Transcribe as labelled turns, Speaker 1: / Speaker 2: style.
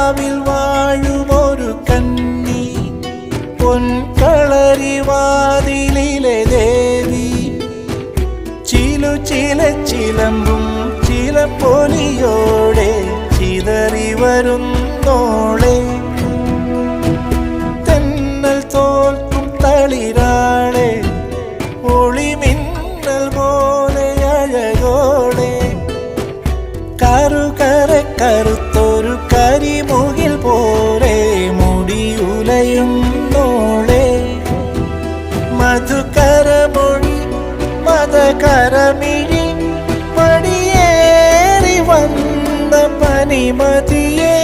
Speaker 1: കാവിൽ വാഴുമൊരു കന്നി, പൊൻകളരിവാതിലിലെ ദേവി, ചിലമ്പും ചിലപ്പൊലിയോടെ ചിതറി വരുന്നോളെ. തെന്നൽ തോൽക്കും തളിരാളെ, ഒളിമിന്നൽ പോലെ അഴകോളെ, കറുത്തൊരു കരിമുകിൽ പോലെ മുടിയുലയുന്നോളെ. മധുകരമൊഴി മതകരമിഴി, പടിയേറി വന്ന പനിമതിയേ